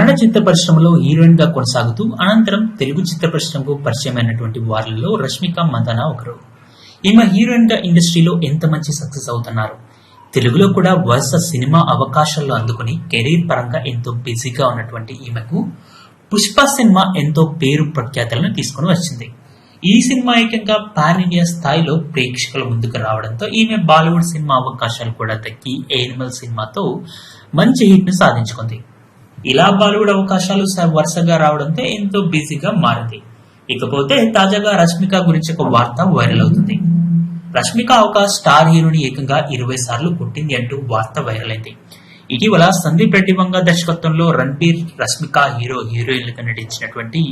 కన్నడ చిత్ర పరిశ్రమలో హీరోయిన్ గా కొనసాగుతూ అనంతరం తెలుగు చిత్ర పరిశ్రమకు పరిచయమైనటువంటి వారిలో రష్మిక మందన ఒకరు. ఈమె హీరోయిన్ గా ఇండస్ట్రీలో ఎంత మంచి సక్సెస్ అవుతున్నారు. తెలుగులో కూడా వరుస సినిమా అవకాశాలు అందుకుని కెరీర్ పరంగా ఎంతో బిజీగా ఉన్నటువంటి ఈమెకు పుష్ప సినిమా ఎంతో పేరు ప్రఖ్యాతులను తీసుకుని వచ్చింది. ఈ సినిమా ఏకంగా పాన్ ఇండియా స్థాయిలో ప్రేక్షకుల ముందుకు రావడంతో ఈమె బాలీవుడ్ సినిమా అవకాశాలు కూడా దక్కి ఏనిమల్ సినిమాతో మంచి హిట్ ను సాధించుకుంది. ఇలా బాలీవుడ్ అవకాశాలు వరుసగా రావడంతో ఎంతో బిజీగా మారింది. ఇకపోతే తాజాగా రష్మిక గురించి ఒక వార్త వైరల్ అవుతుంది. రష్మిక ఒక స్టార్ హీరోని ఏకంగా 20 సార్లు కొట్టింది అంటూ వార్త వైరల్ అయింది. ఇటీవల సందీప్ రెడ్డి వంగ దర్శకత్వంలో రణబీర్, రష్మిక హీరోయిన్లుగా నటించినటువంటి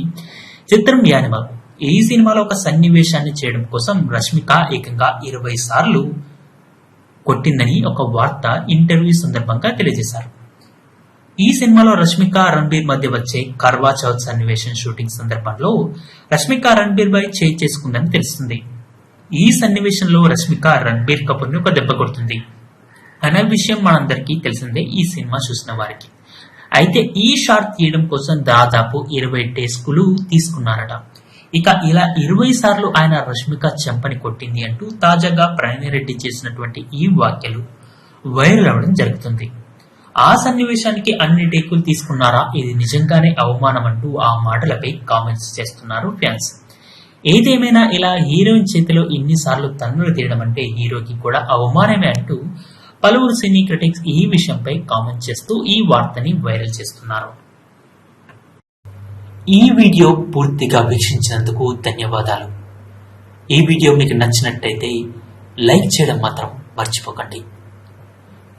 చిత్రం యానిమల్. ఈ సినిమాలో ఒక సన్నివేశాన్ని చేయడం కోసం రష్మిక ఏకంగా 20 సార్లు కొట్టిందని ఒక వార్త ఇంటర్వ్యూ సందర్భంగా తెలియజేశారు. ఈ సినిమాలో రష్మిక, రణబీర్ మధ్య వచ్చే కర్వా చౌత్ సన్నివేశం షూటింగ్ సందర్భంలో రష్మిక రణబీర్ పై చేయి చేసుకుందని తెలుస్తుంది. ఈ సన్నివేశంలో రష్మిక రణబీర్ కపూర్ ని ఒక దెబ్బ కొడుతుంది అనే విషయం మనందరికీ తెలిసిందే ఈ సినిమా చూసిన వారికి. అయితే ఈ షాట్ తీయడం కోసం దాదాపు 20 టేకులు తీసుకున్నారట. ఇక ఇలా 20 సార్లు ఆయన రష్మిక చెంపని కొట్టింది అంటూ తాజాగా ప్రణయరెడ్డి చేసినటువంటి ఈ వ్యాఖ్యలు వైరల్ అవడం జరుగుతుంది. ఆ సన్నివేశానికి అన్ని టేకులు తీసుకున్నారా, ఇది నిజంగానే అవమానం అంటూ ఆ మాటలపై కామెంట్స్ చేస్తున్నారు ఫ్యాన్స్. ఏదేమైనా ఇలా హీరోయిన్ చేతిలో ఇన్నిసార్లు తన్నులు తీయడం అంటే హీరోకి కూడా అవమానమే అంటూ పలువురు సినీ క్రిటిక్స్ ఈ విషయంపై కామెంట్ చేస్తూ ఈ వార్తని వైరల్ చేస్తున్నారు. ఈ వీడియో పూర్తిగా వీక్షించినందుకు ధన్యవాదాలు. ఈ వీడియో మీకు నచ్చినట్టయితే లైక్ చేయడం మాత్రం మర్చిపోకండి.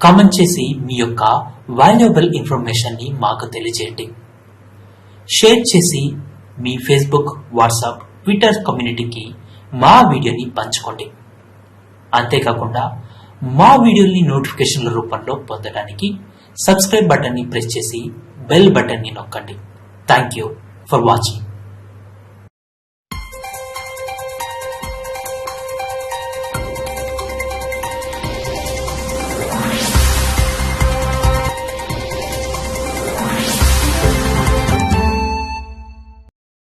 కామెంట్ చేసి మీ యొక్క వాల్యుబుల్ ఇన్ఫర్మేషన్ ని మాకు తెలియజేయండి. షేర్ చేసి మీ ఫేస్బుక్, వాట్సాప్, ట్విట్టర్ కమ్యూనిటీకి మా వీడియోని పంచుకోండి. అంతేకాకుండా మా వీడియోని నోటిఫికేషన్ల రూపంలో పొందడానికి సబ్స్క్రైబ్ బటన్ ని ప్రెస్ చేసి బెల్ బటన్ ని నొక్కండి. Thank you for watching.